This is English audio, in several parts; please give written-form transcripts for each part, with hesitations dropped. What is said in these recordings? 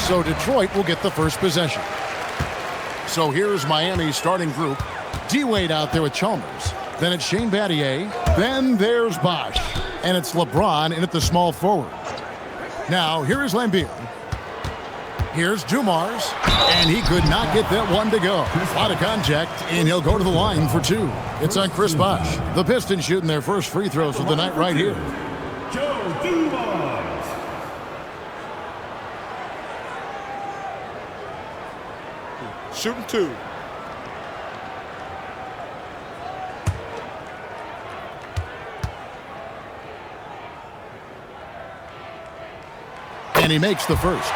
So Detroit will get the first possession. So here's Miami's starting group. D-Wade out there with Chalmers. Then it's Shane Battier. Then there's Bosch. And it's LeBron in at the small forward. Now, here is Lambier. Here's Dumars. And he could not get that one to go. A lot of contact, and he'll go to the line for two. It's on Chris Bosch. The Pistons shooting their first free throws of the night right here. Shooting two. And he makes the first.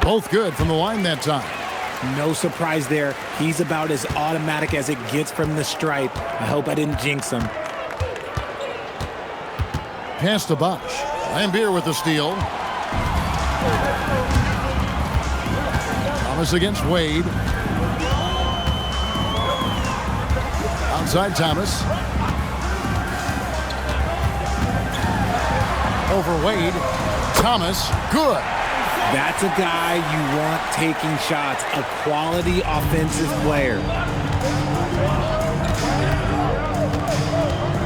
Both good from the line that time. No surprise there. He's about as automatic as it gets from the stripe. I hope I didn't jinx him. Pass to Bosch. Lambier with the steal. Thomas against Wade. Outside Thomas. Over Wade. Thomas, good. That's a guy you want taking shots, a quality offensive player.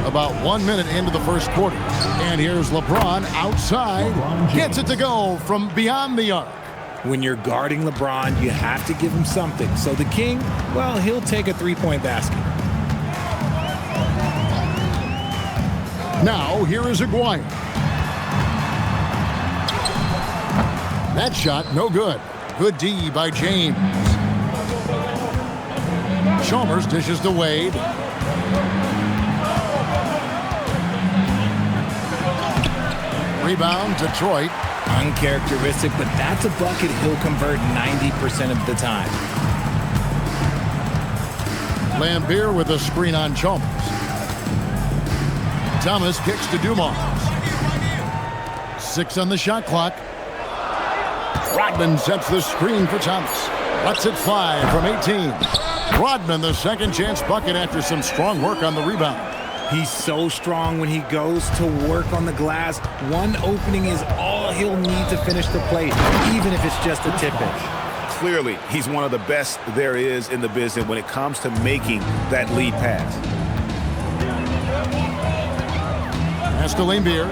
About 1 minute into the first quarter. And here's LeBron outside. Gets it to go from beyond the arc. When you're guarding LeBron, you have to give him something. So the King, well, he'll take a three-point basket. Now, here is Aguirre. That shot, no good. Good D by James. Chalmers dishes to Wade. Rebound, Detroit. Uncharacteristic, but that's a bucket he'll convert 90% of the time. Lambier with a screen on Chalmers. Thomas kicks to Dumars. 6 on the shot clock. Rodman sets the screen for Thomas. Lets it fly from 18. Rodman, the second chance bucket after some strong work on the rebound. He's so strong when he goes to work on the glass. One opening is all he'll need to finish the play, even if it's just a tip-in. Clearly, he's one of the best there is in the business when it comes to making that lead pass. Pass to Lambier.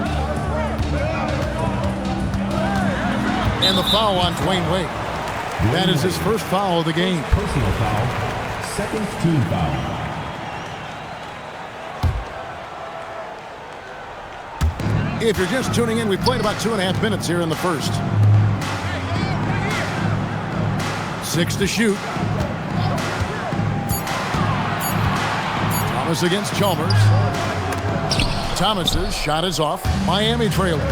And the foul on Dwayne Wade. That is his first foul of the game. Personal foul, second team foul. If you're just tuning in, we played about 2.5 minutes here in the first. 6 to shoot. Thomas against Chalmers. Thomas's shot is off. Miami trailing.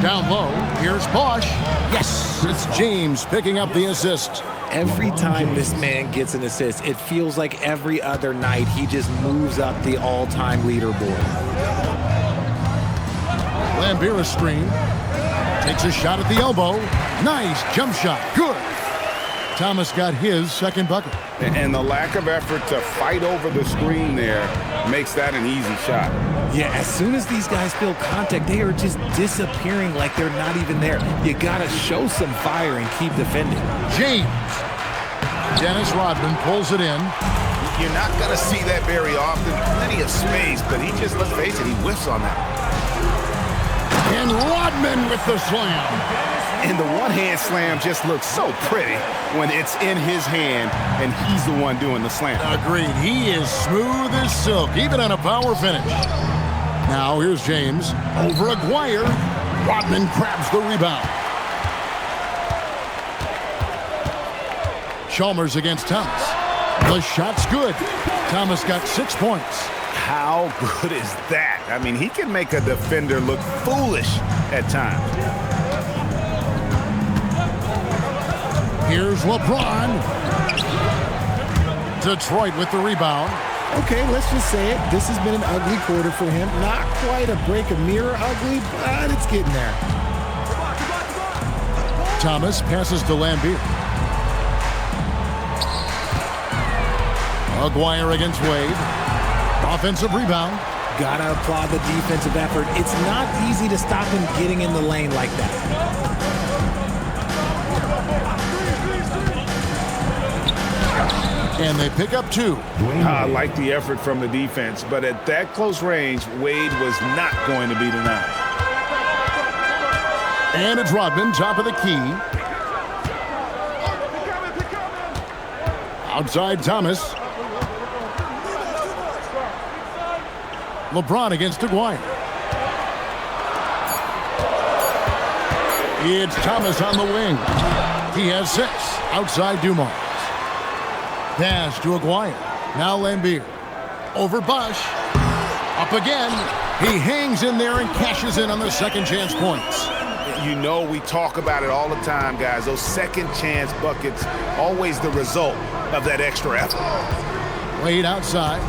Down low, here's Bosch. Yes, it's James picking up the assist. Every time this man gets an assist, it feels like every other night he just moves up the all-time leaderboard. Lambier screen. Takes a shot at the elbow. Nice jump shot. Good. Thomas got his second bucket. And the lack of effort to fight over the screen there makes that an easy shot. Yeah, as soon as these guys feel contact, they are just disappearing like they're not even there. You gotta show some fire and keep defending. James. Dennis Rodman pulls it in. You're not gonna see that very often. Plenty of space, but he just, let's face it, he whiffs on that. And Rodman with the slam. And the one-hand slam just looks so pretty when it's in his hand and he's the one doing the slam. Agreed. He is smooth as silk, even on a power finish. Now here's James over Aguirre. Rodman grabs the rebound. Chalmers against Thomas. The shot's good. Thomas got 6 points. How good is that? I mean, he can make a defender look foolish at times. Here's LeBron. Detroit with the rebound. Okay, let's just say it. This has been an ugly quarter for him. Not quite a break a mirror ugly, but it's getting there. Thomas passes to Lambeer. Aguirre against Wade. Offensive rebound. Gotta applaud the defensive effort. It's not easy to stop him getting in the lane like that. And they pick up 2. I like the effort from the defense, but at that close range, Wade was not going to be denied. And it's Rodman, top of the key. Outside Thomas. LeBron against Aguirre. It's Thomas on the wing. He has 6. Outside Dumars. Pass to Aguirre. Now Lambeer. Over Bosch. Up again. He hangs in there and cashes in on the second chance points. You know we talk about it all the time, guys. Those second chance buckets, always the result of that extra effort. Wade outside.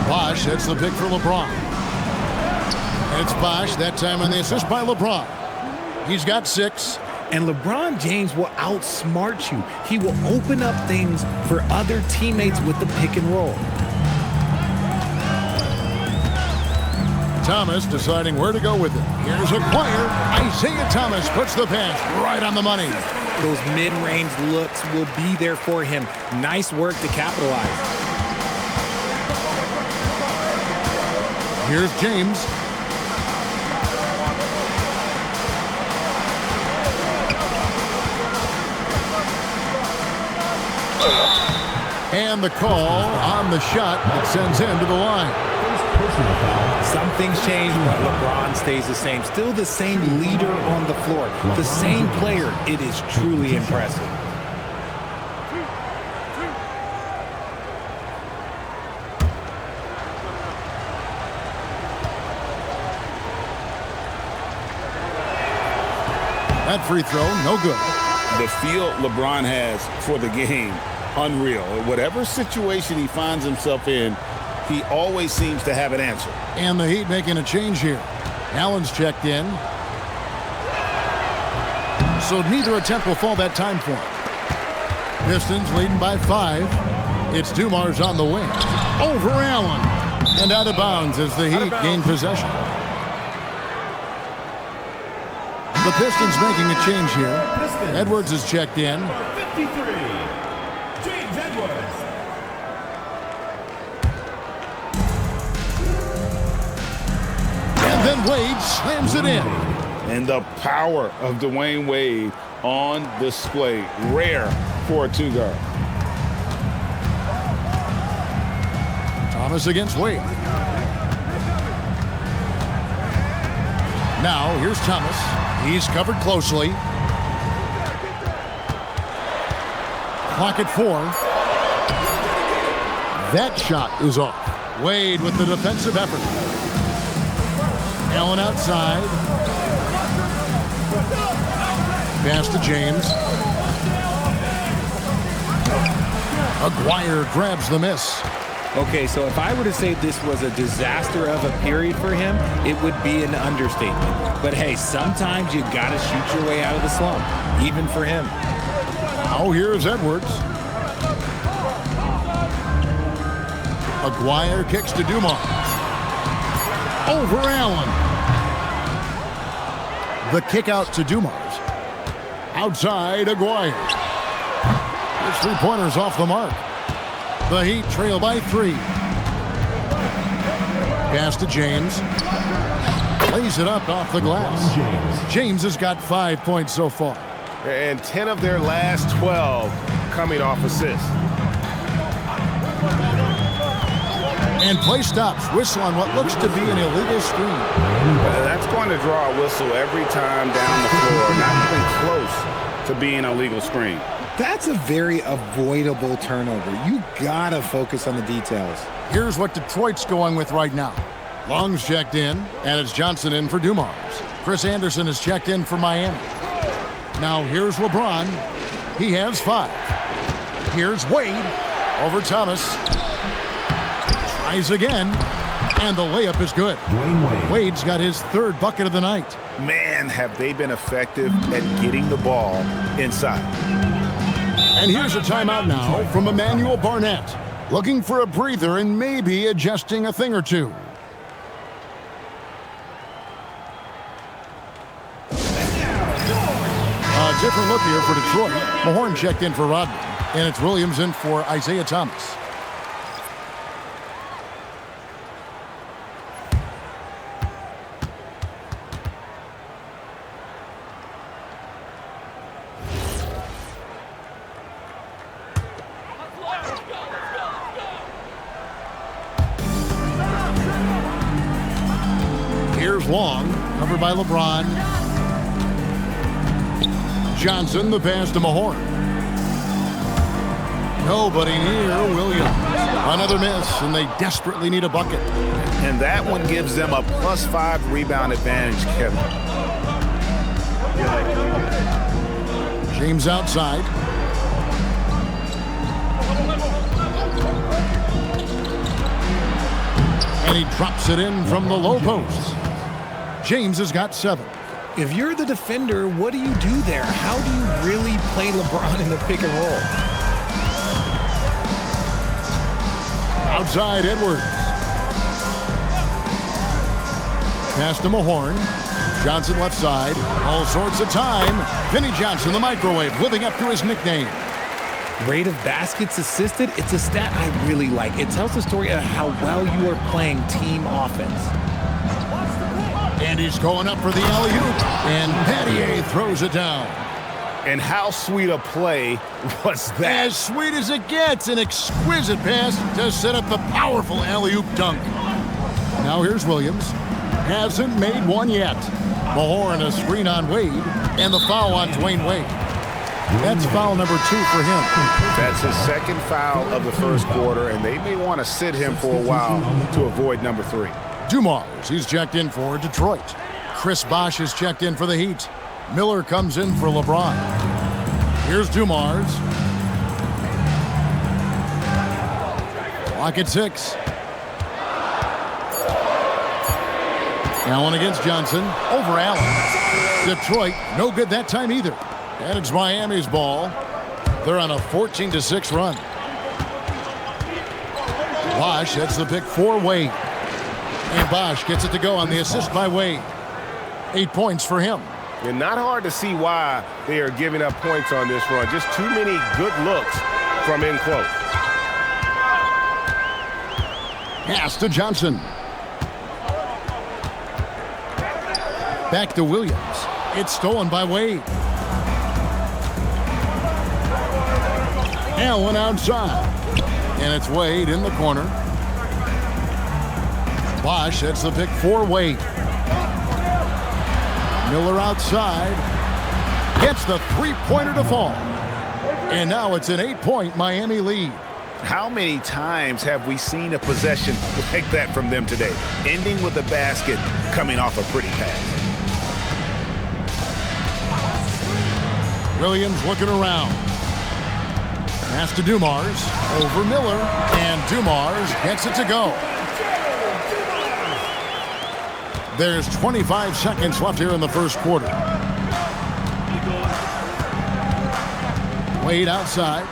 Bosch, that's the pick for LeBron. And it's Bosch, that time on the assist by LeBron. He's got 6. And LeBron James will outsmart you. He will open up things for other teammates with the pick and roll. Thomas deciding where to go with it. Here's Aguirre. Isaiah Thomas puts the pass right on the money. Those mid-range looks will be there for him. Nice work to capitalize. Here's James. And the call on the shot that sends him to the line. Some things change, but LeBron stays the same. Still the same leader on the floor. The same player. It is truly impressive. That free throw, no good. The feel LeBron has for the game, unreal. Whatever situation he finds himself in, he always seems to have an answer. And the Heat making a change here. Allen's checked in. So neither attempt will fall that time for him. Pistons leading by 5. It's Dumars on the wing. Over Allen. And out of bounds as the Heat gain possession. The Pistons making a change here. Edwards is checked in. 53, James Edwards. And then Wade slams it in. And the power of Dwayne Wade on display. Rare for a 2-guard. Thomas against Wade. Now, here's Thomas. He's covered closely. Clock at 4. That shot is off. Wade with the defensive effort. Allen outside. Pass to James. Aguirre grabs the miss. Okay, so if I were to say this was a disaster of a period for him, it would be an understatement. But hey, sometimes you gotta shoot your way out of the slump, even for him. Oh, here's Edwards. Aguirre kicks to Dumars. Over Allen. The kick out to Dumars. Outside Aguirre. His three-pointer's off the mark. The Heat trail by 3. Pass to James. Lays it up off the glass. James has got 5 points so far. And 10 of their last 12 coming off assists. And play stops. Whistle on what looks to be an illegal screen. That's going to draw a whistle every time down the floor. Not even close to being a legal screen. That's a very avoidable turnover. You gotta focus on the details. Here's what Detroit's going with right now. Long's checked in, and it's Johnson in for Dumars. Chris Anderson is checked in for Miami. Now here's LeBron. He has 5. Here's Wade. Over Thomas. Tries again. And the layup is good. Wade's got his third bucket of the night. Man, have they been effective at getting the ball inside. And here's a timeout now from Emmanuel Barnett. Looking for a breather and maybe adjusting a thing or two. A different look here for Detroit. Mahorn checked in for Rodman. And it's Williams in for Isaiah Thomas. Here's Long, covered by LeBron. Johnson, the pass to Mahorn. Nobody near Williams. Another miss, and they desperately need a bucket. And that one gives them a +5 rebound advantage, Kevin. James outside. And he drops it in from the low post. James has got 7. If you're the defender, what do you do there? How do you really play LeBron in the pick and roll? Outside Edwards. Pass to Mahorn. Johnson left side. All sorts of time. Vinnie Johnson, the microwave, living up to his nickname. Rate of baskets assisted, it's a stat I really like. It tells the story of how well you are playing team offense. And he's going up for the alley-oop. And Battier throws it down. And how sweet a play was that? As sweet as it gets, an exquisite pass to set up the powerful alley-oop dunk. Now here's Williams. Hasn't made one yet. Mahorn a screen on Wade, and the foul on Dwayne Wade. That's foul number 2 for him. That's his second foul of the first quarter, and they may want to sit him for a while to avoid number 3. Dumars, he's checked in for Detroit. Chris Bosh is checked in for the Heat. Miller comes in for LeBron. Here's Dumars. Clock at 6. Allen against Johnson. Over Allen. Detroit, no good that time either. And it's Miami's ball. They're on a 14-6 run. Bosh, that's the pick for Wade. And Bosh gets it to go on the assist by Wade. 8 points for him. And not hard to see why they are giving up points on this run. Just too many good looks from in close. Pass to Johnson. Back to Williams. It's stolen by Wade. Allen outside. And it's Wade in the corner. Bosh, that's the pick for Wade. Miller outside. Gets the three-pointer to fall. And now it's an 8-point Miami lead. How many times have we seen a possession like that from them today? Ending with a basket, coming off a pretty pass. Williams looking around. Pass to Dumars. Over Miller. And Dumars gets it to go. There's 25 seconds left here in the first quarter. Wade outside.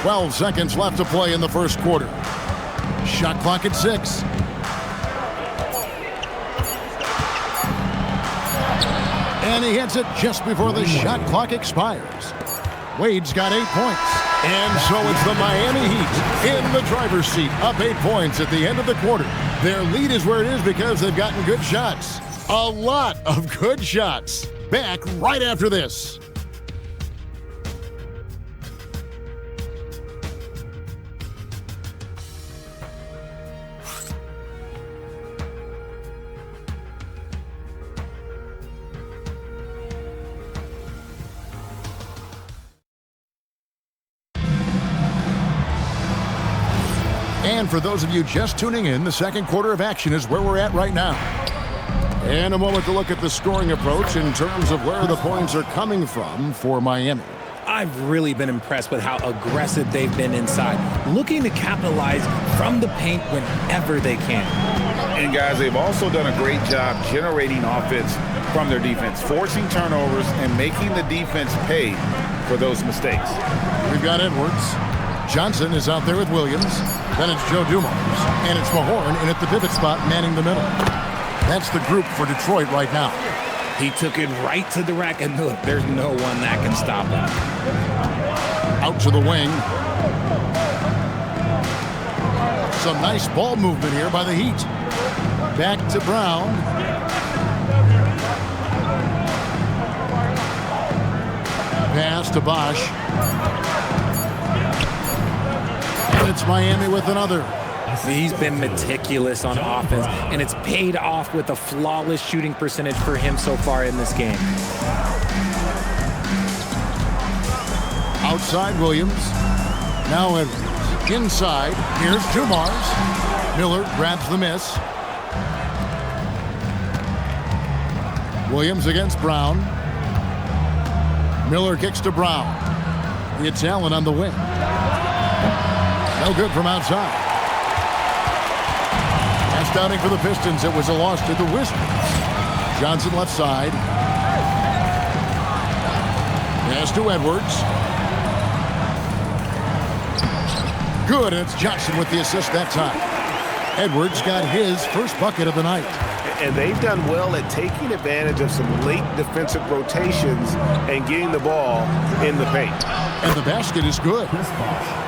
12 seconds left to play in the first quarter. Shot clock at 6. And he hits it just before the shot clock expires. Wade's got 8 points. And so it's the Miami Heat in the driver's seat, up 8 points at the end of the quarter. Their lead is where it is because they've gotten good shots. A lot of good shots. Back right after this. And for those of you just tuning in, the second quarter of action is where we're at right now. And a moment to look at the scoring approach in terms of where the points are coming from for Miami. I've really been impressed with how aggressive they've been inside, looking to capitalize from the paint whenever they can. And guys, they've also done a great job generating offense from their defense, forcing turnovers and making the defense pay for those mistakes. We've got Edwards. Johnson is out there with Williams. Then it's Joe Dumars. And it's Mahorn in at the pivot spot, manning the middle. That's the group for Detroit right now. He took it right to the rack, and look, there's no one that can stop him. Out to the wing. Some nice ball movement here by the Heat. Back to Brown. Pass to Bosch. And it's Miami with another. He's been meticulous on offense, and it's paid off with a flawless shooting percentage for him so far in this game. Outside Williams. Now Edwards. Inside. Here's Dumars. Miller grabs the miss. Williams against Brown. Miller kicks to Brown. It's Allen on the wing. No good from outside. Pass downing for the Pistons. It was a loss to the Wizards. Johnson left side. Pass to Edwards. Good, and it's Johnson with the assist that time. Edwards got his first bucket of the night. And they've done well at taking advantage of some late defensive rotations and getting the ball in the paint. And the basket is good.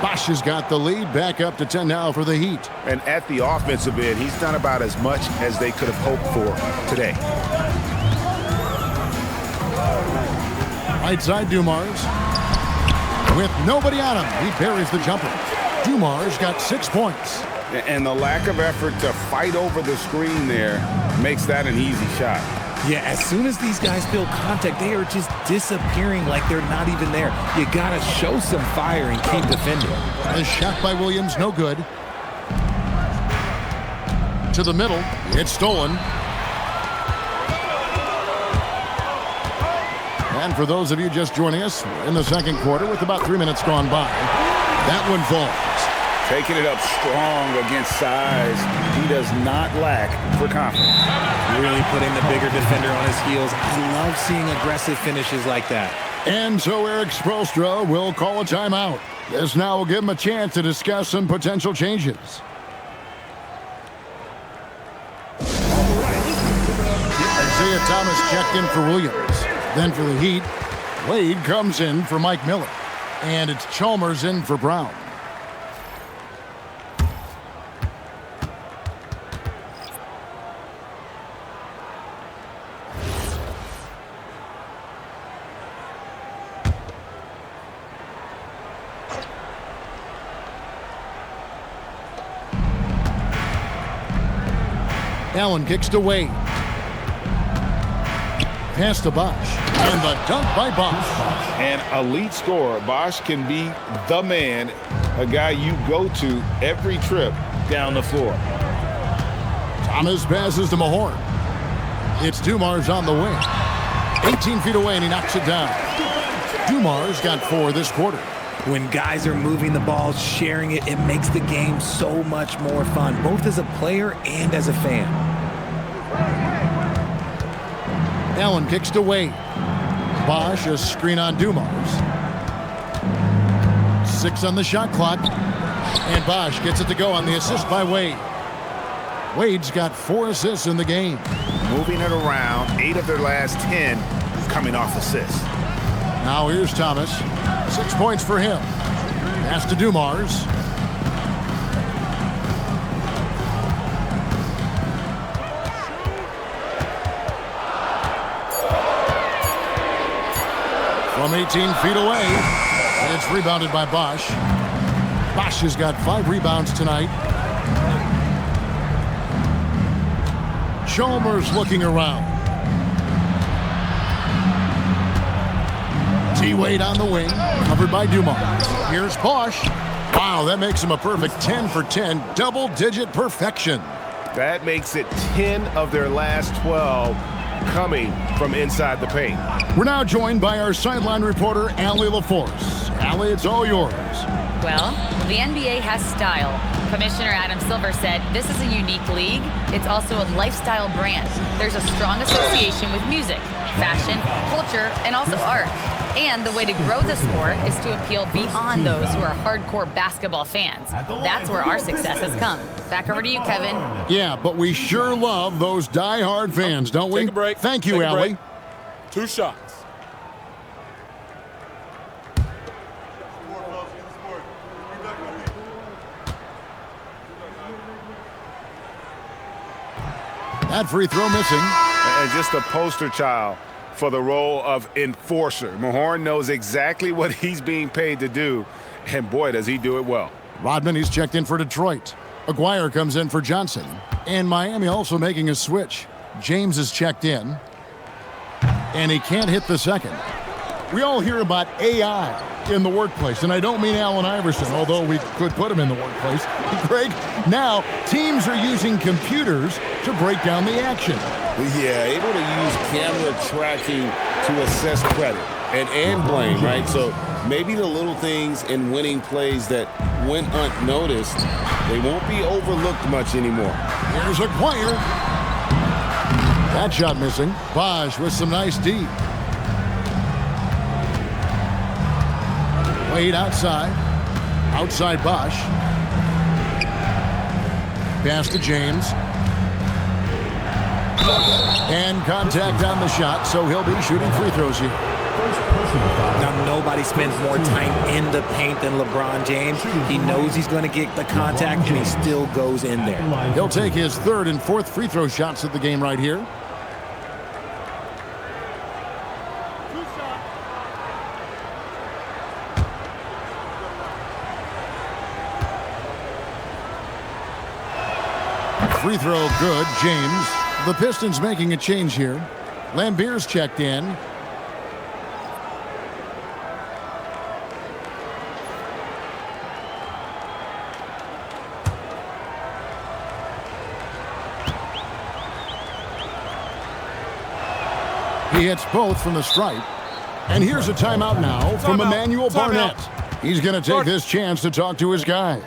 Bosch has got the lead, back up to 10 now for the Heat. And at the offensive end, he's done about as much as they could have hoped for today. Right side, Dumars. With nobody on him, he buries the jumper. Dumars got 6 points. And the lack of effort to fight over the screen there makes that an easy shot. Yeah, as soon as these guys feel contact, they are just disappearing like they're not even there. You gotta show some fire and keep defending. The shot by Williams, no good. To the middle, it's stolen. And for those of you just joining us, we're in the second quarter with about 3 minutes gone by. That one falls. Taking it up strong against size. He does not lack for confidence. Really putting the bigger defender on his heels. I love seeing aggressive finishes like that. And so Eric Spoelstra will call a timeout. This now will give him a chance to discuss some potential changes. Isaiah Thomas checked in for Williams. Then for the Heat, Wade comes in for Mike Miller. And it's Chalmers in for Brown. Allen kicks to Wade. Pass to Bosch. And the dunk by Bosch. An elite scorer. Bosch can be the man, a guy you go to every trip down the floor. Thomas passes to Mahorn. It's Dumars on the wing. 18 feet away, and he knocks it down. Dumars got 4 this quarter. When guys are moving the ball, sharing it, it makes the game so much more fun, both as a player and as a fan. Allen kicks to Wade. Bosch, a screen on Dumars. 6 on the shot clock. And Bosch gets it to go on the assist by Wade. Wade's got 4 assists in the game. Moving it around, 8 of their last 10 coming off assists. Now here's Thomas. 6 points for him. Pass to Dumars. From 18 feet away. And it's rebounded by Bosch. Bosch has got 5 rebounds tonight. Chalmers looking around. T-Wade on the wing, covered by Dumars. Here's Bosch. Wow, that makes him a perfect 10 for 10, double-digit perfection. That makes it 10 of their last 12 coming from inside the paint. We're now joined by our sideline reporter, Allie LaForce. Allie, it's all yours. Well, the NBA has style. Commissioner Adam Silver said this is a unique league. It's also a lifestyle brand. There's a strong association with music, fashion, culture, and also art. And the way to grow the sport is to appeal beyond those who are hardcore basketball fans. That's where our success has come. Back over to you, Kevin. Yeah, but we sure love those die-hard fans, don't we? Take a break. Thank you, Take a Allie. break. 2 shots. That free throw missing. And just a poster child for the role of enforcer. Mahorn knows exactly what he's being paid to do, and boy, does he do it well. Rodman, he's checked in for Detroit. Aguirre comes in for Johnson. And Miami also making a switch. James is checked in. And he can't hit the second. We all hear about AI in the workplace, and I don't mean Allen Iverson, although we could put him in the workplace. Greg, now teams are using computers to break down the action. Yeah, able to use camera tracking to assess credit and blame, right? So maybe the little things in winning plays that went unnoticed, they won't be overlooked much anymore. Here's Aguirre. That shot missing. Bosch with some nice D. Wade outside. Outside Bosch. Pass to James. And contact on the shot, so he'll be shooting free throws here. Now, nobody spends more time in the paint than LeBron James. He knows he's going to get the contact, and he still goes in there. He'll take his 3rd and 4th free throw shots of the game right here. Free throw good, James. The Pistons making a change here. Lambier's checked in. He hits both from the stripe. And here's a timeout now from Emmanuel Barnett. He's going to take this chance to talk to his guys.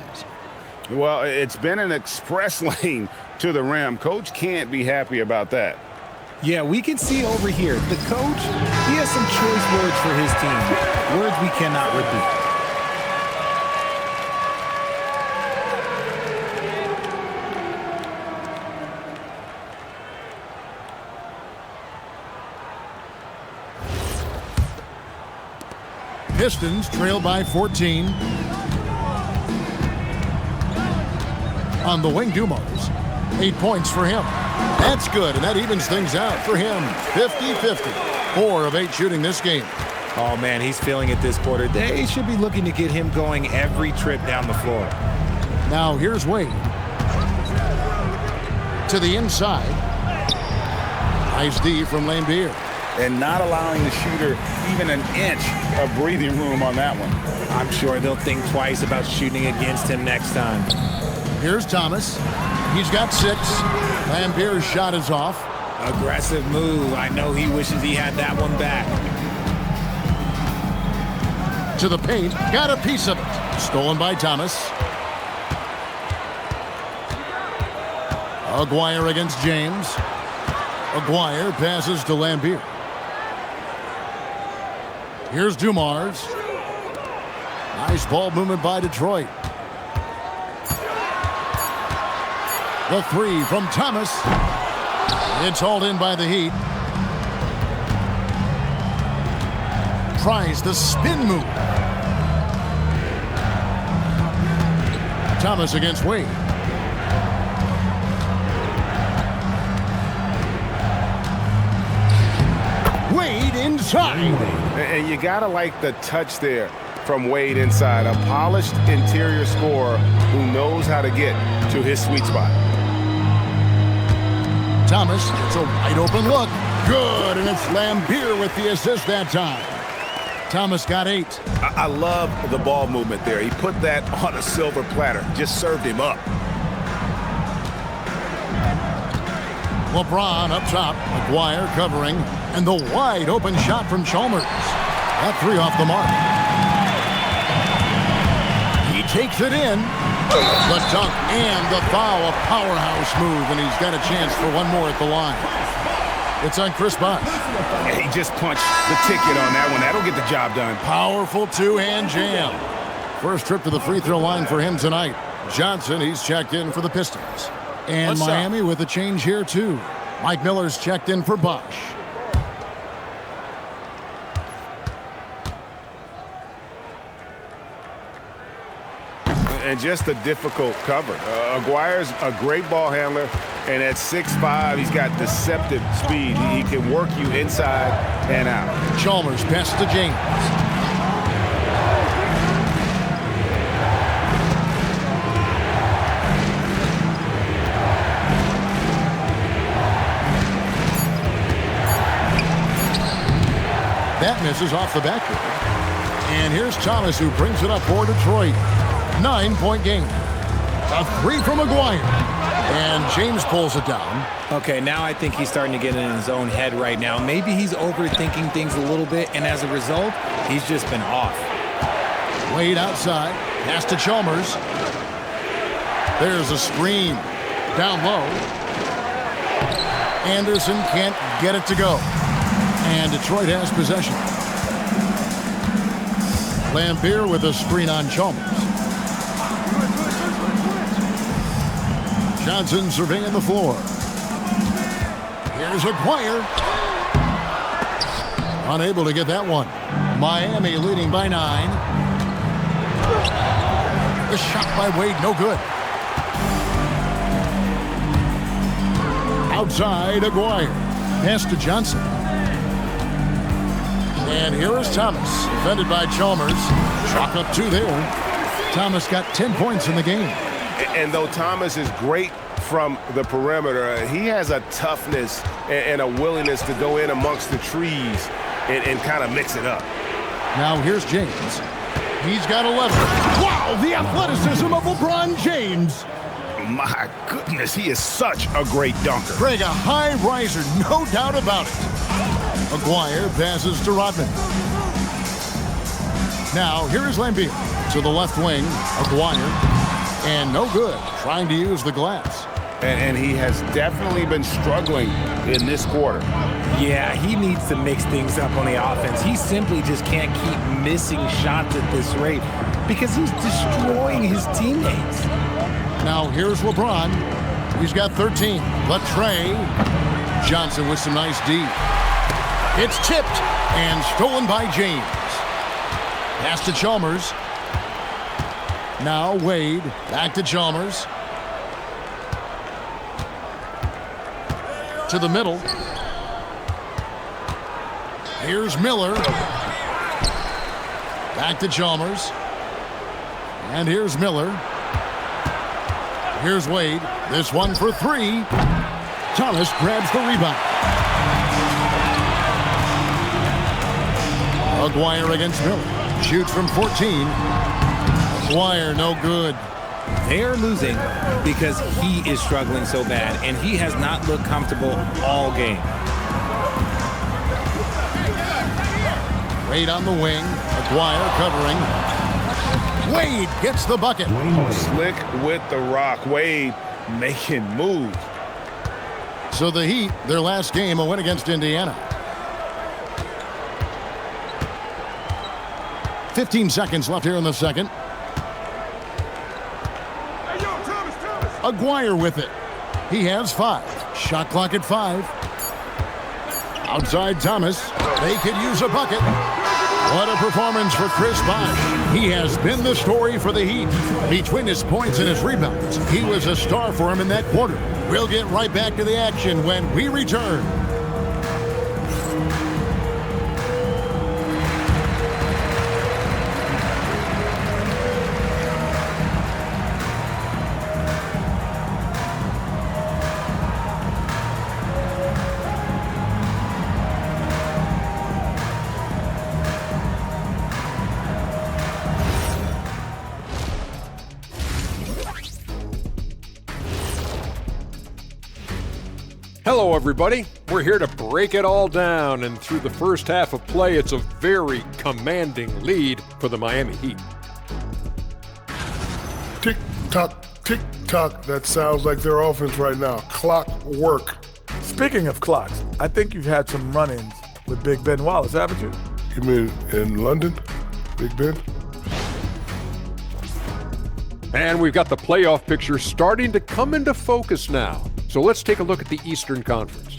Well, it's been an express lane to the rim. Coach can't be happy about that. Yeah, we can see over here, the coach, he has some choice words for his team. Words we cannot repeat. Pistons trail by 14. On the wing, Dumars. 8 points for him. That's good, and that evens things out for him. 50-50. 4 of 8 shooting this game. Oh, man, he's feeling it this quarter. They should be looking to get him going every trip down the floor. Now here's Wade. To the inside. Nice D from Lambier. And not allowing the shooter even an inch of breathing room on that one. I'm sure they'll think twice about shooting against him next time. Here's Thomas. He's got 6. Lambier's shot is off. Aggressive move. I know he wishes he had that one back. To the paint. Got a piece of it. Stolen by Thomas. Aguirre against James. Aguirre passes to Lambier. Here's Dumars. Nice ball movement by Detroit. The 3 from Thomas. It's hauled in by the Heat. Tries the spin move. Thomas against Wade. Wade inside. And you gotta like the touch there from Wade inside. A polished interior scorer who knows how to get to his sweet spot. Thomas, it's a wide open look. Good, and it's Lambier with the assist that time. Thomas got 8. I love the ball movement there. He put that on a silver platter. Just served him up. LeBron up top. McGuire covering. And the wide open shot from Chalmers. That three off the mark. He takes it in. The dunk and the foul. A powerhouse move. And he's got a chance for one more at the line. It's on Chris Bosh. He just punched the ticket on that one. That'll get the job done. Powerful two-hand jam. First trip to the free throw line for him tonight. Johnson, he's checked in for the Pistons. And Miami with a change here, too. Mike Miller's checked in for Bosh. And just a difficult cover. Aguirre's a great ball handler, and at 6'5", he's got deceptive speed. He can work you inside and out. Chalmers passes to James. That misses off the backboard. And here's Thomas, who brings it up for Detroit. 9-point game. A three from McGuire. And James pulls it down. Okay, now I think he's starting to get in his own head right now. Maybe he's overthinking things a little bit, and as a result, he's just been off. Wade outside. Pass to Chalmers. There's a screen. Down low. Anderson can't get it to go. And Detroit has possession. Lampier with a screen on Chalmers. Johnson surveying the floor. Here's Aguirre. Unable to get that one. Miami leading by 9. The shot by Wade, no good. Outside, Aguirre. Pass to Johnson. And here is Thomas, defended by Chalmers. Chalk up 2 there. Thomas got 10 points in the game. And though Thomas is great from the perimeter, he has a toughness and a willingness to go in amongst the trees and kind of mix it up. Now here's James. He's got 11. Wow, the athleticism of LeBron James. My goodness, he is such a great dunker. Greg, a high riser, no doubt about it. Aguirre passes to Rodman. Now, here is Lambier to the left wing. Aguirre. And no good, trying to use the glass. And he has definitely been struggling in this quarter. Yeah, he needs to mix things up on the offense. He simply just can't keep missing shots at this rate because he's destroying his teammates. Now, here's LeBron. He's got 13. Latrey. Johnson with some nice D. It's tipped and stolen by James. Pass to Chalmers. Now Wade. Back to Chalmers. To the middle. Here's Miller. Back to Chalmers. And here's Miller. Here's Wade. This one for 3. Thomas grabs the rebound. Aguirre against Miller. Shoots from 14. Aguirre, no good. They're losing because he is struggling so bad, and he has not looked comfortable all game. Wade on the wing. Aguirre covering. Wade gets the bucket. Slick with the rock. Wade making moves. So the Heat, their last game, a win against Indiana. 15 seconds left here in the second. Aguirre with it. He has 5. Shot clock at 5. Outside Thomas. They could use a bucket. What a performance for Chris Bosh. He has been the story for the Heat. Between his points and his rebounds, he was a star for him in that quarter. We'll get right back to the action when we return. Hello, everybody. We're here to break it all down, and through the first half of play, it's a very commanding lead for the Miami Heat. Tick-tock, tick-tock. That sounds like their offense right now. Clockwork. Speaking of clocks, I think you've had some run-ins with Big Ben Wallace, haven't you? You mean in London, Big Ben? And we've got the playoff picture starting to come into focus now. So let's take a look at the Eastern Conference.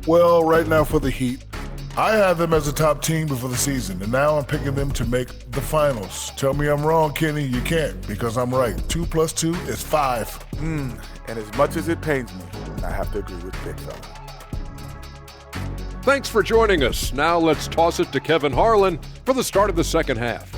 Well, right now for the Heat, I have them as a top team before the season, and now I'm picking them to make the finals. Tell me I'm wrong, Kenny. You can't, because I'm right. 2 + 2 is 5. And as much as it pains me, I have to agree with Big Fella. Thanks for joining us. Now let's toss it to Kevin Harlan for the start of the second half.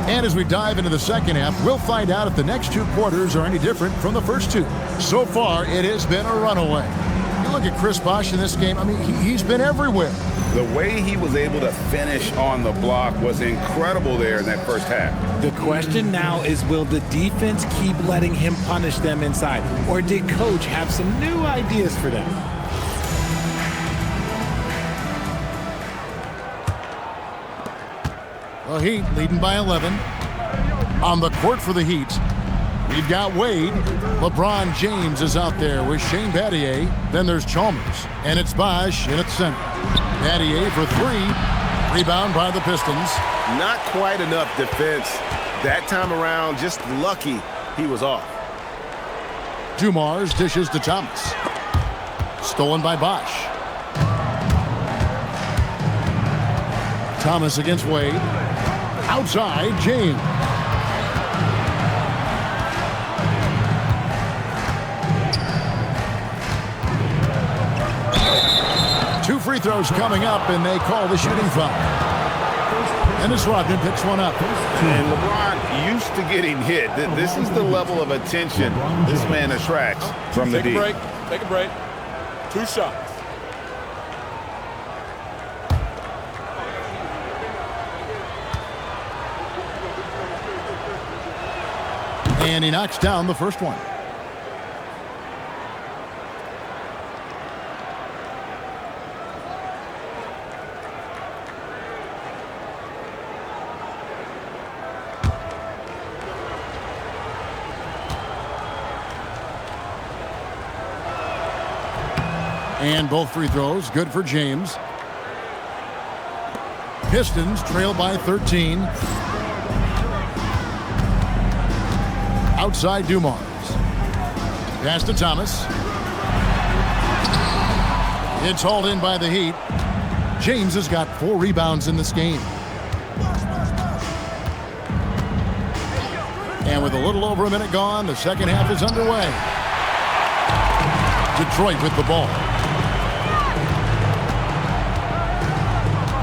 And as we dive into the second half, we'll find out if the next 2 quarters are any different from the first 2. So far, it has been a runaway. You look at Chris Bosh in this game, I mean, he's been everywhere. The way he was able to finish on the block was incredible there in that first half. The question now is, will the defense keep letting him punish them inside? Or did Coach have some new ideas for them? The Heat leading by 11. On the court for the Heat, we've got Wade. LeBron James is out there with Shane Battier. Then there's Chalmers. And it's Bosh in at center. Battier for 3. Rebound by the Pistons. Not quite enough defense that time around. Just lucky he was off. Dumars dishes to Thomas. Stolen by Bosh. Thomas against Wade. Outside, James. Two free throws coming up, and they call the shooting foul. Dennis Rodman picks one up. And LeBron used to getting hit. This is the level of attention this man attracts from the D. Take a break. 2 shots. And he knocks down the first one. And both free throws good for James. Pistons trail by 13. Outside Dumars. Pass to Thomas. It's hauled in by the Heat. James has got 4 rebounds in this game. And with a little over a minute gone, the second half is underway. Detroit with the ball.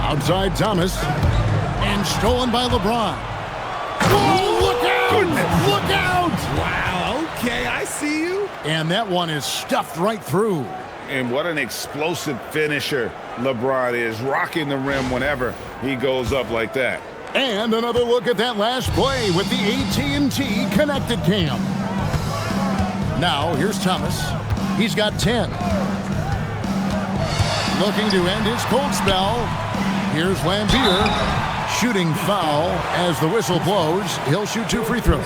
Outside Thomas. And stolen by LeBron. Oh, look out! Look out! Wow, okay, I see you. And that one is stuffed right through. And what an explosive finisher LeBron is, rocking the rim whenever he goes up like that. And another look at that last play with the AT&T Connected Cam. Now, here's Thomas. He's got 10. Looking to end his cold spell. Here's Lambeer. Shooting foul as the whistle blows. He'll shoot 2 free throws.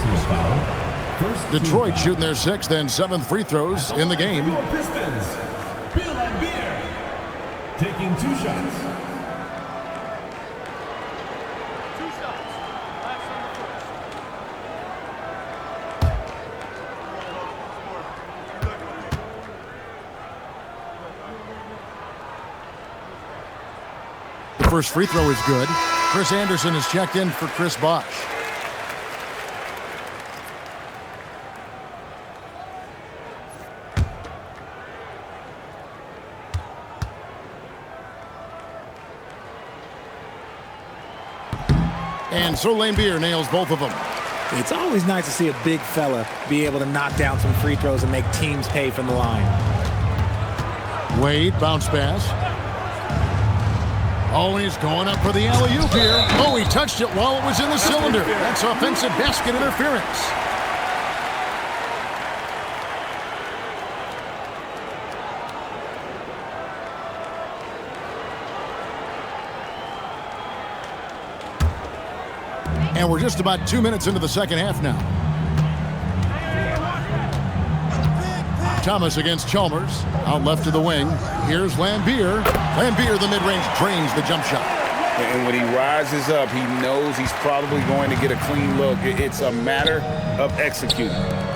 Detroit shooting their 6th and 7th free throws in the game. Pistons. Bill Lambeer taking 2 shots. The first free throw is good. Chris Anderson is checked in for Chris Bosh. And so Lambeer nails both of them. It's always nice to see a big fella be able to knock down some free throws and make teams pay from the line. Wade, bounce pass. Oh, he's going up for the alley-oop here. Oh, he touched it while it was in the cylinder. That's offensive basket interference. And we're just about 2 minutes into the second half now. Thomas against Chalmers. Out left to the wing. Here's Lambier. Lambier, the mid-range, drains the jump shot. And when he rises up, he knows he's probably going to get a clean look. It's a matter of executing.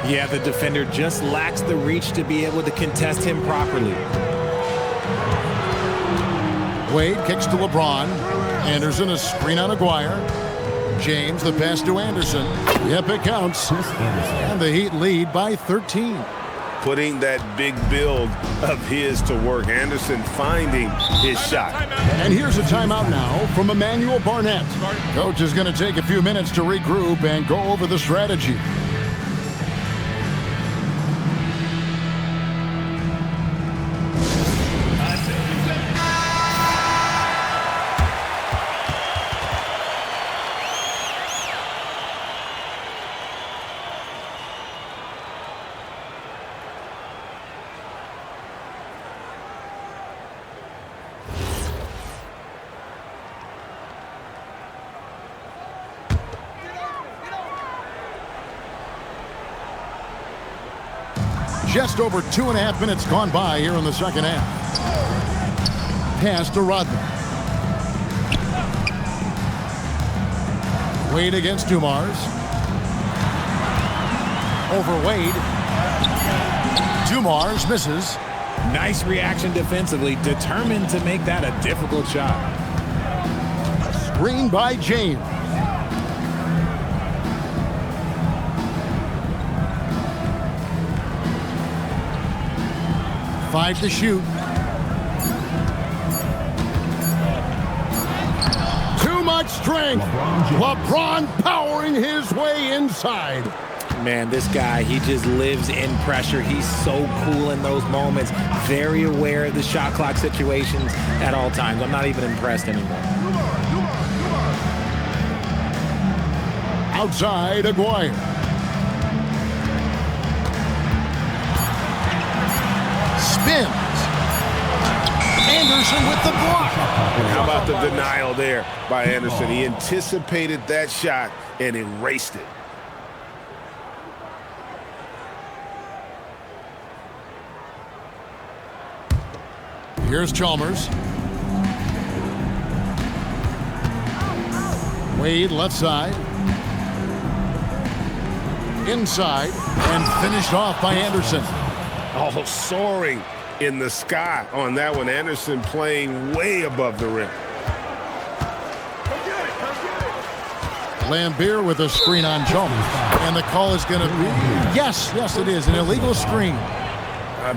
Yeah, the defender just lacks the reach to be able to contest him properly. Wade kicks to LeBron. Anderson, a screen on Aguirre. James, the pass to Anderson. Yep, it counts. And the Heat lead by 13. Putting that big build of his to work. Anderson finding his shot. And here's a timeout now from Emmanuel Barnett. Coach is going to take a few minutes to regroup and go over the strategy. Just over 2.5 minutes gone by here in the second half. Pass to Rodman. Wade against Dumars. Over Wade. Dumars misses. Nice reaction defensively, determined to make that a difficult shot. Screen by James. Five to shoot. Too much strength. LeBron powering his way inside. Man, this guy, he just lives in pressure. He's so cool in those moments. Very aware of the shot clock situations at all times. I'm not even impressed anymore. Outside, Aguirre. Spins. Anderson with the block. How about the denial there by Anderson? He anticipated that shot and erased it. Here's Chalmers. Wade left side. Inside and finished off by Anderson. Oh, soaring in the sky on that one. Anderson playing way above the rim. Lambier with a screen on Chalmers. And the call is going to be, yes, it is, an illegal screen.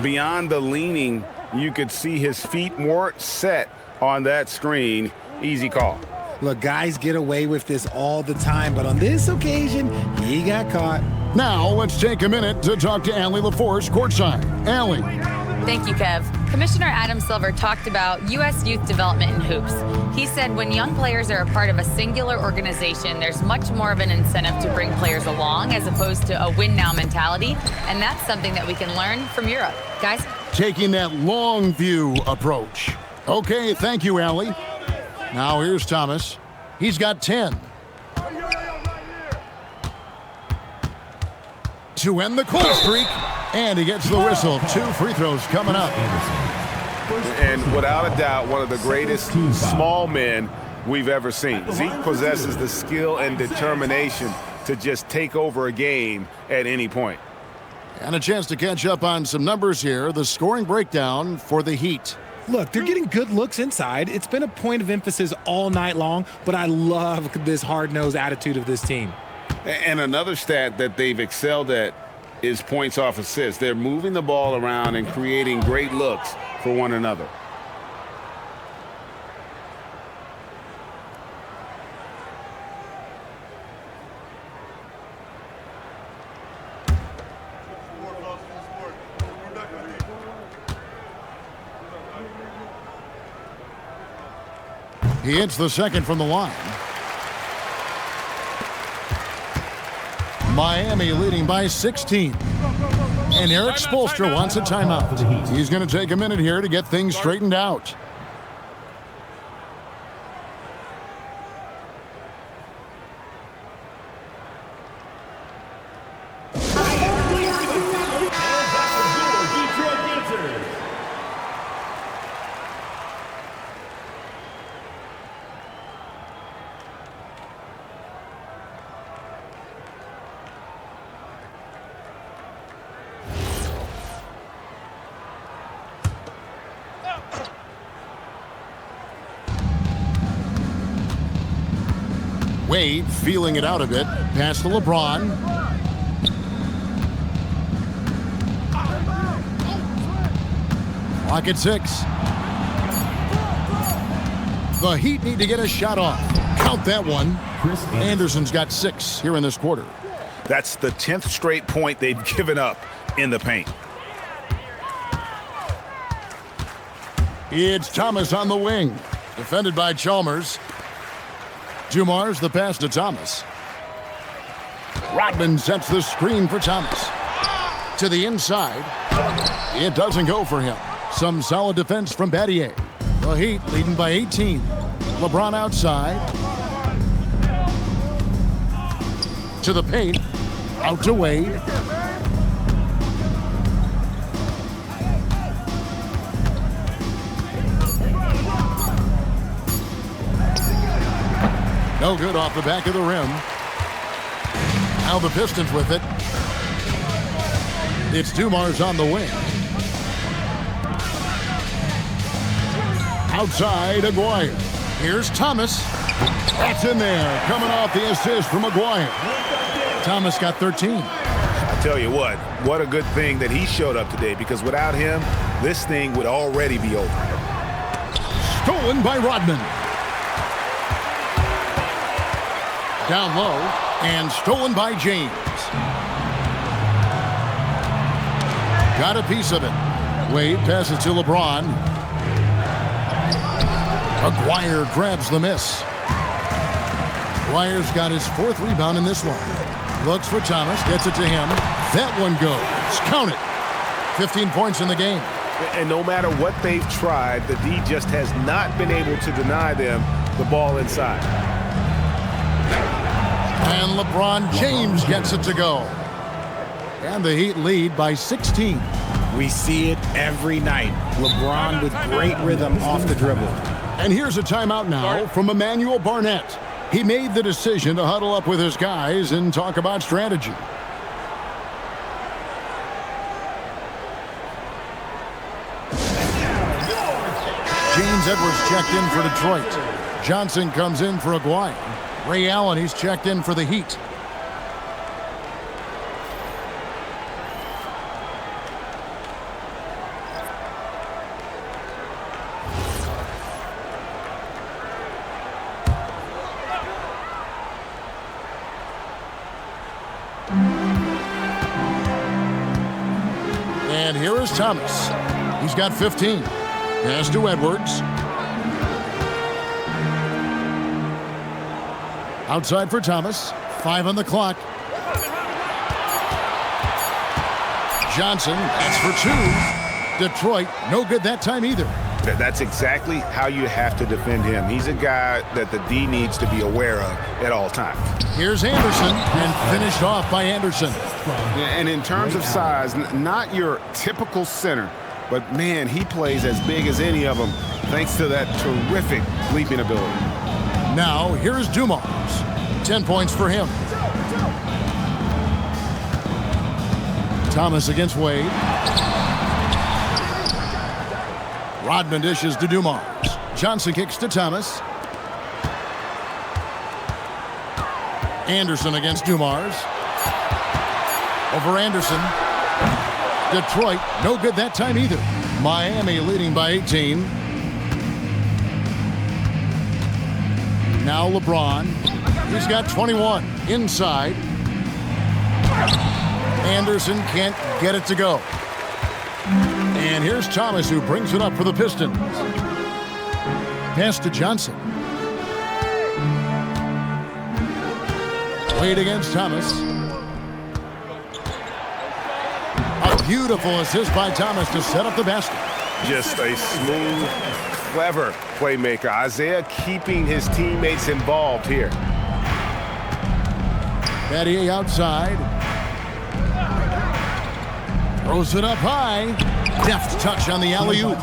Beyond the leaning, you could see his feet more set on that screen. Easy call. Look, guys get away with this all the time, but on this occasion, he got caught. Now, let's take a minute to talk to Allie LaForce courtside. Allie. Thank you, Kev. Commissioner Adam Silver talked about U.S. youth development in hoops. He said when young players are a part of a singular organization, there's much more of an incentive to bring players along as opposed to a win-now mentality, and that's something that we can learn from Europe. Guys? Taking that long view approach. Okay, thank you, Allie. Now here's Thomas. He's got 10. To end the cold streak, and he gets the whistle. 2 free throws coming up. And without a doubt, one of the greatest small men we've ever seen. Zeke possesses the skill and determination to just take over a game at any point. And a chance to catch up on some numbers here. The scoring breakdown for the Heat. Look, they're getting good looks inside. It's been a point of emphasis all night long, but I love this hard-nosed attitude of this team. And another stat that they've excelled at is points off assists. They're moving the ball around and creating great looks for one another. He hits the second from the line. Miami leading by 16. And Eric Spoelstra wants a timeout. He's going to take a minute here to get things straightened out. Wade feeling it out a bit. Pass to LeBron. Clock at 6. The Heat need to get a shot off. Count that one. Anderson's got 6 here in this quarter. That's the 10th straight point they've given up in the paint. It's Thomas on the wing. Defended by Chalmers. Dumars the pass to Thomas. Rodman sets the screen for Thomas. To the inside. It doesn't go for him. Some solid defense from Battier. The Heat leading by 18. LeBron outside. To the paint. Out to Wade. No good off the back of the rim. Now the Pistons with it. It's Dumars on the wing. Outside, Aguirre. Here's Thomas. That's in there. Coming off the assist from Aguirre. Thomas got 13. I tell you what a good thing that he showed up today, because without him, this thing would already be over. Stolen by Rodman. Down low, and stolen by James. Got a piece of it. Wade passes to LeBron. Aguirre grabs the miss. Aguirre's got his 4th rebound in this one. Looks for Thomas, gets it to him. That one goes. Count it. 15 points in the game. And no matter what they've tried, the D just has not been able to deny them the ball inside. And LeBron James gets it to go. And the Heat lead by 16. We see it every night. LeBron with great rhythm off the dribble. And here's a timeout now from Emmanuel Barnett. He made the decision to huddle up with his guys and talk about strategy. James Edwards checked in for Detroit. Johnson comes in for Aguirre. Ray Allen, he's checked in for the Heat. And here is Thomas. He's got 15. Pass to Edwards. Outside for Thomas. 5 on the clock. Johnson, that's for 2. Detroit, no good that time either. That's exactly how you have to defend him. He's a guy that the D needs to be aware of at all times. Here's Anderson, and finished off by Anderson. And in terms of size, not your typical center, but man, he plays as big as any of them thanks to that terrific leaping ability. Now, here's Dumars. 10 points for him. Thomas against Wade. Rodman dishes to Dumars. Johnson kicks to Thomas. Anderson against Dumars. Over Anderson. Detroit, no good that time either. Miami leading by 18. Now LeBron. He's got 21. Inside. Anderson can't get it to go. And here's Thomas, who brings it up for the Pistons. Pass to Johnson. Wade against Thomas. A beautiful assist by Thomas to set up the basket. Just a smooth, clever playmaker. Isaiah keeping his teammates involved here. Battier outside. Throws it up high. Deft touch on the alley-oop.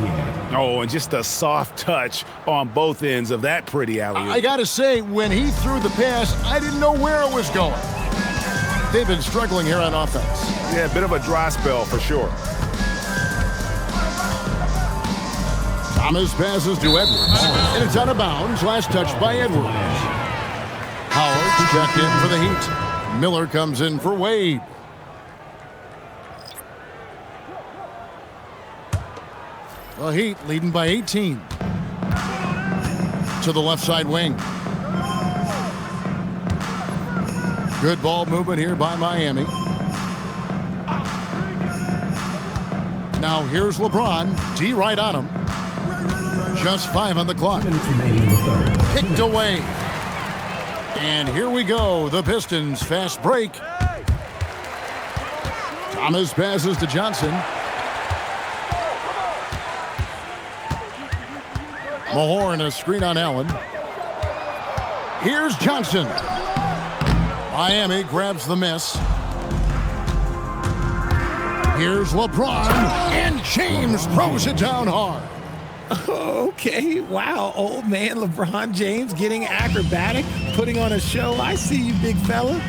Oh, and just a soft touch on both ends of that pretty alley-oop. I got to say, when he threw the pass, I didn't know where it was going. They've been struggling here on offense. Yeah, a bit of a dry spell for sure. Thomas passes to Edwards, and it's out of bounds. Last touch by Edwards. Howard checked in for the Heat. Miller comes in for Wade. The Heat leading by 18. To the left side wing. Good ball movement here by Miami. Now here's LeBron. D right on him. Just 5 on the clock. Kicked away. And here we go. The Pistons fast break. Thomas passes to Johnson. Mahorn, a screen on Allen. Here's Johnson. Miami grabs the miss. Here's LeBron, and James throws it down hard. Okay, wow, old man LeBron James getting acrobatic, putting on a show. I see you, big fella.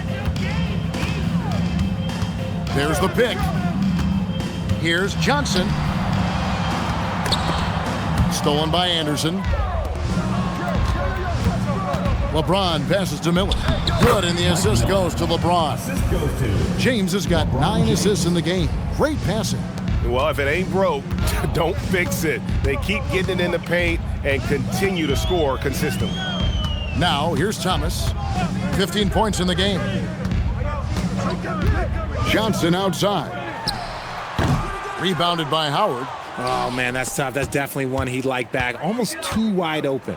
There's the pick. Here's Johnson. Stolen by Anderson. LeBron passes to Miller. Good, and the assist goes to LeBron. James has got 9 assists in the game. Great passing. Well, if it ain't broke, don't fix it. They keep getting it in the paint and continue to score consistently. Now, here's Thomas. 15 points in the game. Johnson outside. Rebounded by Howard. Oh, man, that's tough. That's definitely one he'd like back. Almost too wide open.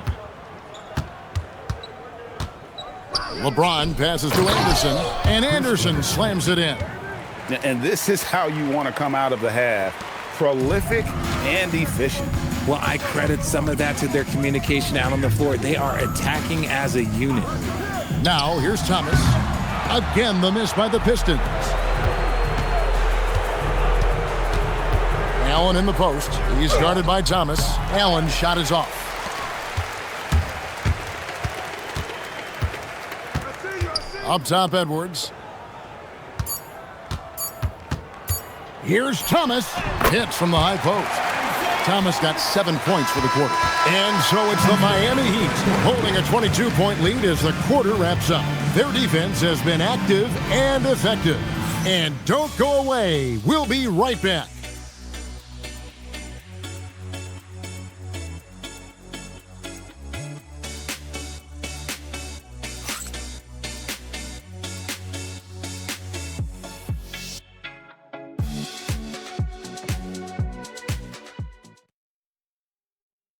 LeBron passes to Anderson, and Anderson slams it in. And this is how you want to come out of the half. Prolific and efficient. Well, I credit some of that to their communication out on the floor. They are attacking as a unit. Now, here's Thomas. Again, the miss by the Pistons. Allen in the post. He's guarded by Thomas. Allen's shot is off. Up top, Edwards. Here's Thomas. Hits from the high post. Thomas got 7 points for the quarter. And so it's the Miami Heat holding a 22-point lead as the quarter wraps up. Their defense has been active and effective. And don't go away. We'll be right back.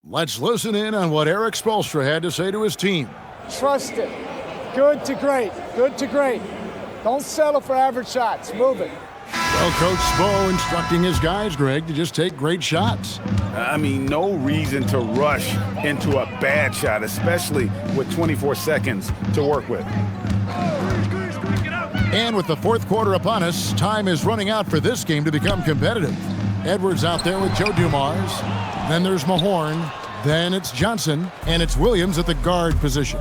Let's listen in on what Eric Spoelstra had to say to his team. Trust it. Good to great. Good to great. Don't settle for average shots. Move it. Well, Coach Spo instructing his guys, Greg, to just take great shots. I mean, no reason to rush into a bad shot, especially with 24 seconds to work with. And with the fourth quarter upon us, time is running out for this game to become competitive. Edwards out there with Joe Dumars. Then there's Mahorn. Then it's Johnson. And it's Williams at the guard position.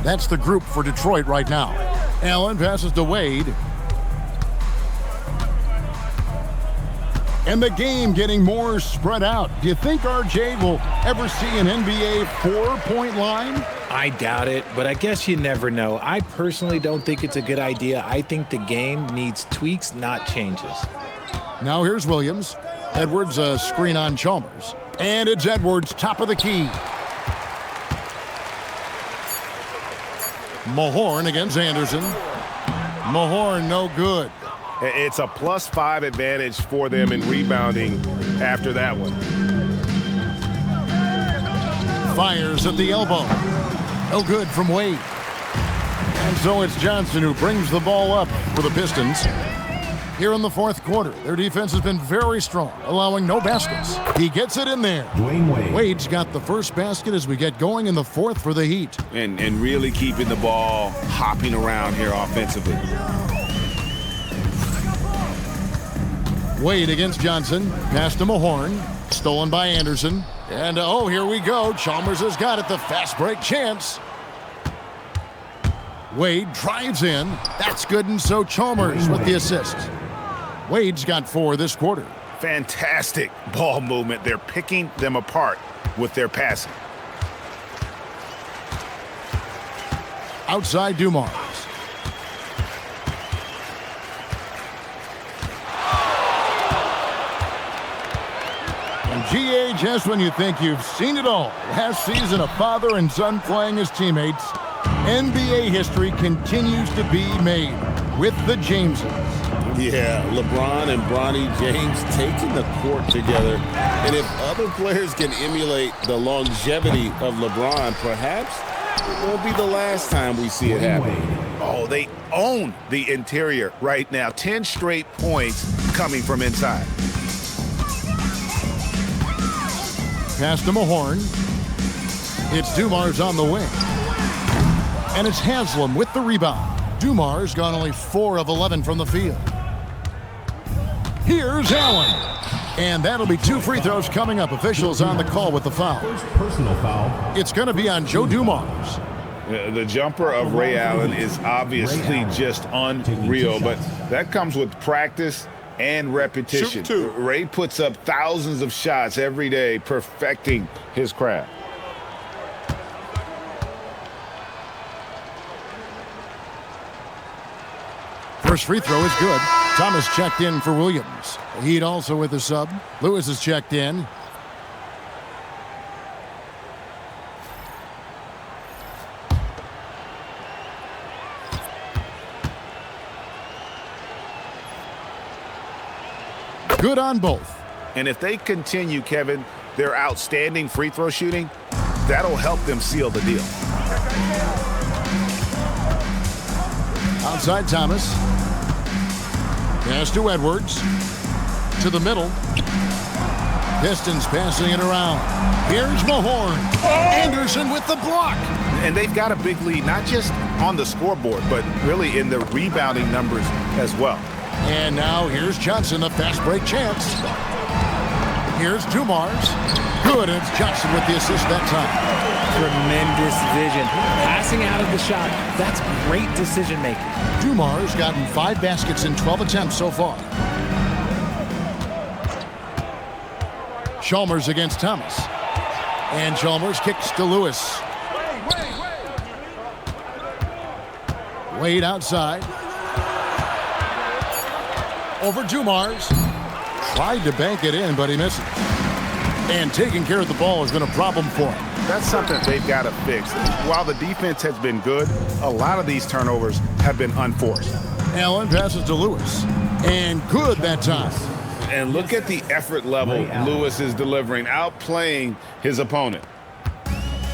That's the group for Detroit right now. Allen passes to Wade. And the game getting more spread out. Do you think RJ will ever see an NBA 4-point line? I doubt it, but I guess you never know. I personally don't think it's a good idea. I think the game needs tweaks, not changes. Now here's Williams. Edwards, a screen on Chalmers. And it's Edwards, top of the key. Mahorn against Anderson. Mahorn, no good. It's a +5 advantage for them in rebounding after that one. Fires at the elbow. No good from Wade. And so it's Johnson who brings the ball up for the Pistons. Here in the fourth quarter, their defense has been very strong, allowing no baskets. He gets it in there. Dwayne Wade. Wade's got the first basket as we get going in the fourth for the Heat. And really keeping the ball hopping around here offensively. Wade against Johnson. Pass to Mahorn. Stolen by Anderson. And oh, here we go. Chalmers has got it. The fast break chance. Wade drives in. That's good, and so Chalmers with the assist. Wade's got 4 this quarter. Fantastic ball movement. They're picking them apart with their passing. Outside Dumars. And GA, just when you think you've seen it all. Last season, a father and son playing as teammates. NBA history continues to be made with the Jameses. Yeah, LeBron and Bronny James taking the court together. And if other players can emulate the longevity of LeBron, perhaps it won't be the last time we see it happen. Oh, they own the interior right now. 10 straight points coming from inside. Pass to Mahorn. It's Dumars on the wing. And it's Haslam with the rebound. Dumars gone only 4 of 11 from the field. Here's Allen. And that'll be 2 free throws coming up. Officials on the call with the foul. First personal foul. It's going to be on Joe Dumars. The jumper of Ray Allen is obviously just unreal, but that comes with practice and repetition. Ray puts up thousands of shots every day, perfecting his craft. First free throw is good. Thomas checked in for Williams. Heat also with the sub. Lewis is checked in. Good on both. And if they continue, Kevin, their outstanding free throw shooting, that'll help them seal the deal. Outside Thomas. Pass to Edwards. To the middle. Pistons passing it around. Here's Mahorn. Anderson with the block. And they've got a big lead, not just on the scoreboard, but really in the rebounding numbers as well. And now here's Johnson, the fast break chance. Here's Dumars. Good, and it's Johnson with the assist that time. Tremendous vision. Passing out of the shot. That's great decision making. Dumars gotten 5 baskets in 12 attempts so far. Chalmers against Thomas. And Chalmers kicks to Lewis. Wade outside. Over Dumars. Tried to bank it in, but he misses. And taking care of the ball has been a problem for him. That's something they've got to fix. While the defense has been good, a lot of these turnovers have been unforced. Allen passes to Lewis. And good that time. And look at the effort level Lewis is delivering, outplaying his opponent.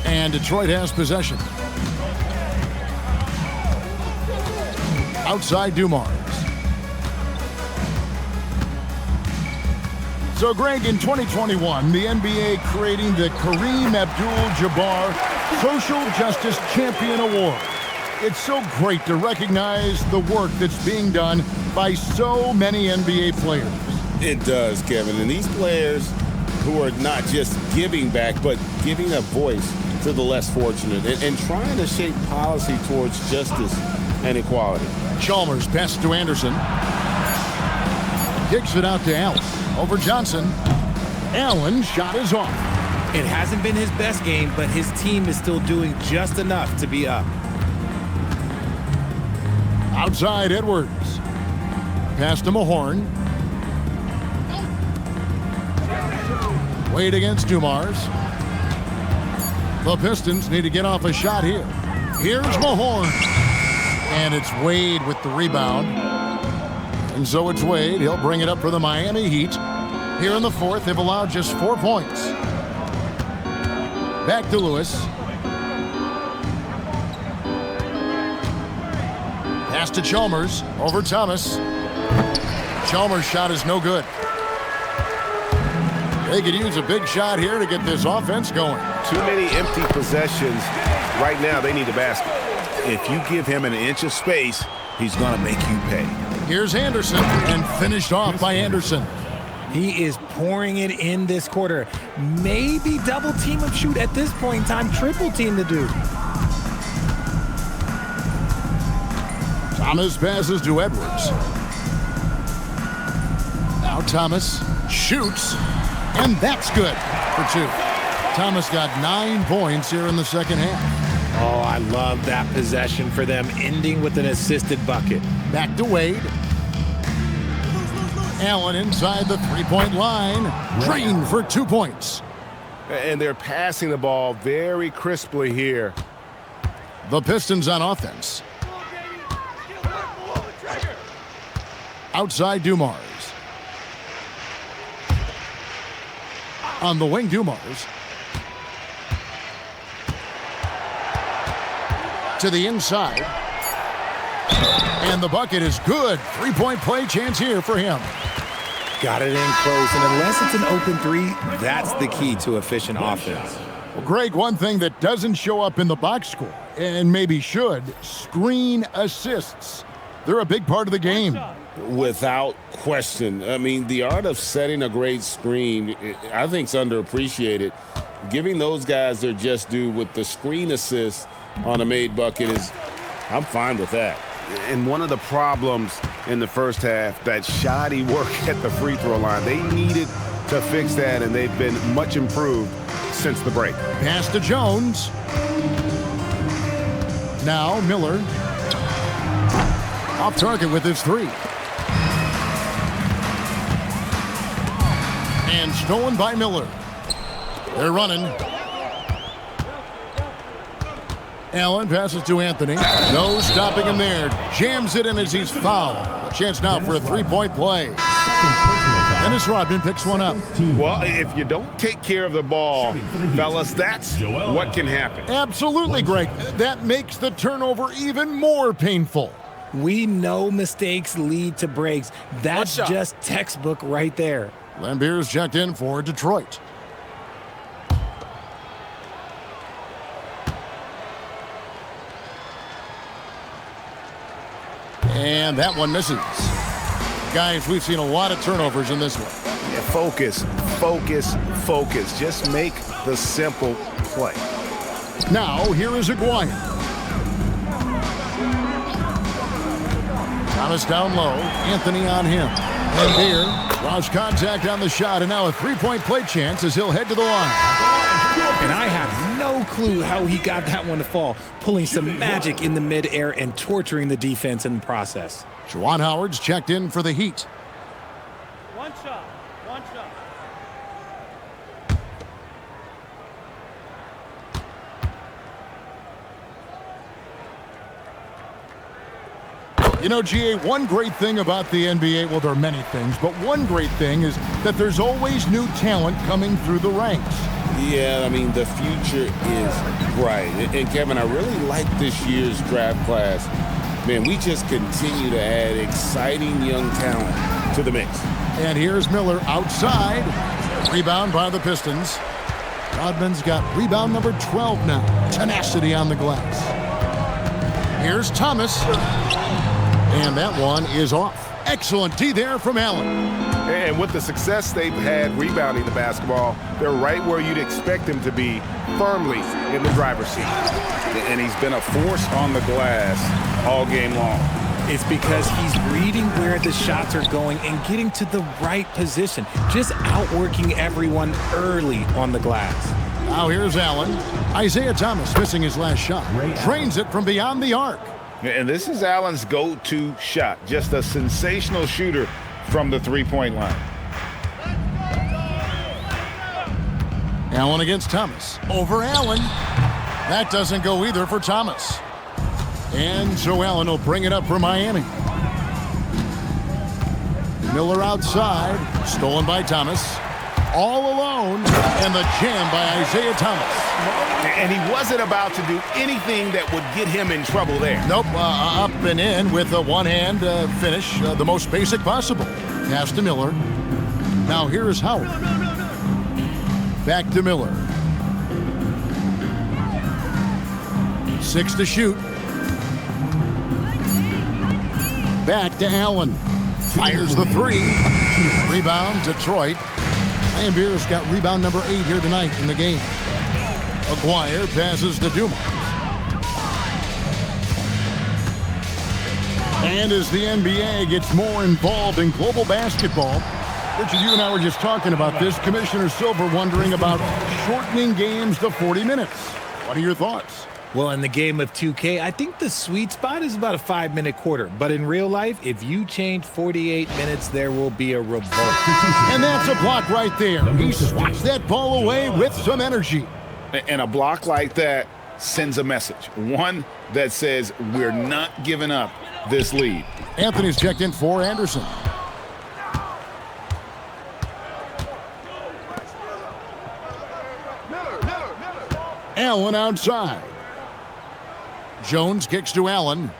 And Detroit has possession. Outside Dumars. So, Greg, in 2021, the NBA creating the Kareem Abdul-Jabbar Social Justice Champion Award. It's so great to recognize the work that's being done by so many NBA players. It does, Kevin. And these players who are not just giving back, but giving a voice to the less fortunate and trying to shape policy towards justice and equality. Chalmers passes to Anderson. Kicks it out to Allen. Over Johnson. Allen shot is off. It hasn't been his best game, but his team is still doing just enough to be up. Outside Edwards. Pass to Mahorn. Wade against Dumars. The Pistons need to get off a shot here. Here's Mahorn. And it's Wade with the rebound. And so it's Wade. He'll bring it up for the Miami Heat. Here in the fourth, they've allowed just 4 points. Back to Lewis. Pass to Chalmers. Over Thomas. Chalmers' shot is no good. They could use a big shot here to get this offense going. Too many empty possessions. Right now, they need a basket. If you give him an inch of space, he's going to make you pay. Here's Anderson, and finished off by Anderson. He is pouring it in this quarter. Maybe double team him, shoot at this point in time, triple team the dude. Thomas passes to Edwards. Now Thomas shoots, and that's good for 2. Thomas got 9 points here in the second half. Oh, I love that possession for them, ending with an assisted bucket. Back to Wade. Allen inside the three-point line. Drained for 2 points. And they're passing the ball very crisply here. The Pistons on offense. Outside Dumars. On the wing, Dumars. To the inside. And the bucket is good. 3-point play chance here for him. Got it in close, and unless it's an open 3, that's the key to efficient offense. Well, Greg, one thing that doesn't show up in the box score, and maybe should, screen assists. They're a big part of the game. Without question. I mean, the art of setting a great screen, I think, is underappreciated. Giving those guys their just due with the screen assist on a made bucket I'm fine with that. And one of the problems in the first half, that shoddy work at the free throw line. They needed to fix that, and they've been much improved since the break. Pass to Jones. Now Miller. Off target with his 3. And stolen by Miller. They're running. Allen passes to Anthony. No stopping him there. Jams it in as he's fouled. A chance now for a 3-point play. Dennis Rodman picks one up. Well, if you don't take care of the ball, fellas, that's what can happen. Absolutely, Greg. That makes the turnover even more painful. We know mistakes lead to breaks. That's just textbook right there. Lambier's checked in for Detroit. And that one misses. Guys, we've seen a lot of turnovers in this one. Yeah, focus, focus, focus. Just make the simple play. Now, here is Aguirre. Thomas down low. Anthony on him. And there, lost contact on the shot, and now a 3-point play chance as he'll head to the line. And I have no clue how he got that one to fall, pulling some magic in the midair and torturing the defense in the process. Juwan Howard's checked in for the Heat. One shot. You know, GA, one great thing about the NBA, well, there are many things, but one great thing is that there's always new talent coming through the ranks. Yeah, I mean, the future is bright. And Kevin, I really like this year's draft class. Man, we just continue to add exciting young talent to the mix. And here's Miller outside. Rebound by the Pistons. Rodman's got rebound number 12 now. Tenacity on the glass. Here's Thomas. And that one is off. Excellent D there from Allen. And with the success they've had rebounding the basketball, they're right where you'd expect them to be, firmly in the driver's seat. And he's been a force on the glass all game long. It's because he's reading where the shots are going and getting to the right position, just outworking everyone early on the glass. Now here's Allen. Isaiah Thomas missing his last shot. Drains it from beyond the arc. And this is Allen's go-to shot. Just a sensational shooter from the three-point line. Allen against Thomas. Over Allen. That doesn't go either for Thomas. And so Allen will bring it up for Miami. Miller outside. Stolen by Thomas. all alone, and the jam by Isaiah Thomas. And he wasn't about to do anything that would get him in trouble there. Nope, up and in with a one-hand finish, the most basic possible. Pass to Miller. Now here's Howard. Back to Miller. 6 to shoot. Back to Allen. Fires the 3. Rebound, Detroit. Lambeer's got rebound number 8 here tonight in the game. Aguirre passes to Dumas. And as the NBA gets more involved in global basketball, Richard, you and I were just talking about this. Commissioner Silver wondering about shortening games to 40 minutes. What are your thoughts? Well, in the game of 2K, I think the sweet spot is about a 5-minute quarter. But in real life, if you change 48 minutes, there will be a revolt. And that's a block right there. He swats that ball away with some energy. And a block like that sends a message. One that says we're not giving up this lead. Anthony's checked in for Anderson. Allen outside. Jones kicks to Allen.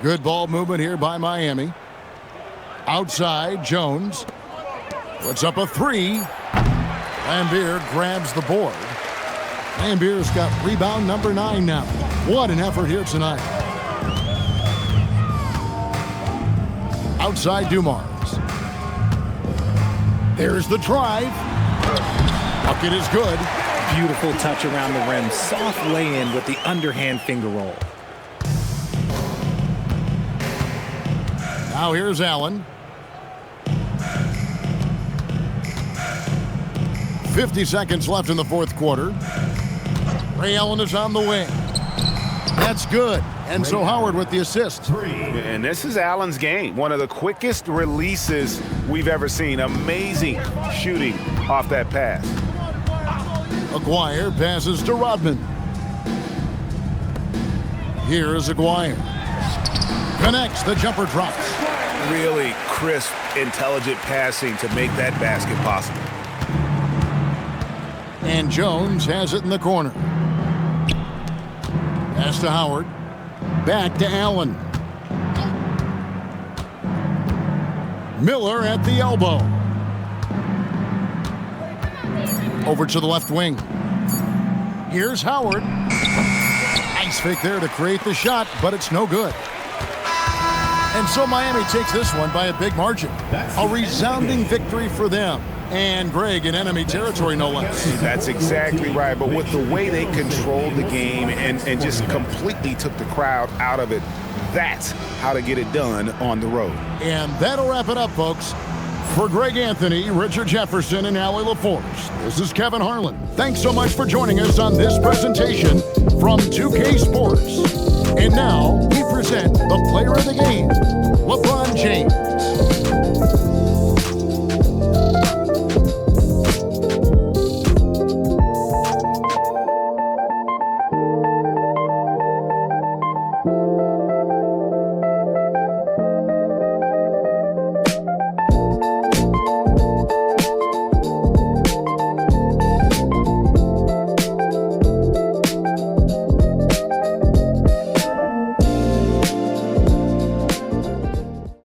Good ball movement here by Miami. Outside, Jones puts up a 3. Lambeer grabs the board. Lambeer's got rebound number 9 now. What an effort here tonight. Outside, Dumars. There's the drive. Bucket is good. Beautiful touch around the rim. Soft lay-in with the underhand finger roll. Now here's Allen. 50 seconds left in the fourth quarter. Ray Allen is on the wing. That's good. And so Howard with the assist. And this is Allen's game. One of the quickest releases we've ever seen. Amazing shooting off that pass. Aguirre passes to Rodman. Here is Aguirre. Connects, the jumper drops. Really crisp, intelligent passing to make that basket possible. And Jones has it in the corner. Pass to Howard. Back to Allen. Miller at the elbow. Over to the left wing. Here's Howard. Nice fake there to create the shot, but it's no good. And so Miami takes this one by a big margin. A resounding victory for them. And Greg in enemy territory, no less. That's exactly right. But with the way they controlled the game and just completely took the crowd out of it, that's how to get it done on the road. And that'll wrap it up, folks. For Greg Anthony, Richard Jefferson, and Allie LaForce, this is Kevin Harlan. Thanks so much for joining us on this presentation from 2K Sports. And now, we present the player of the game, LeBron James.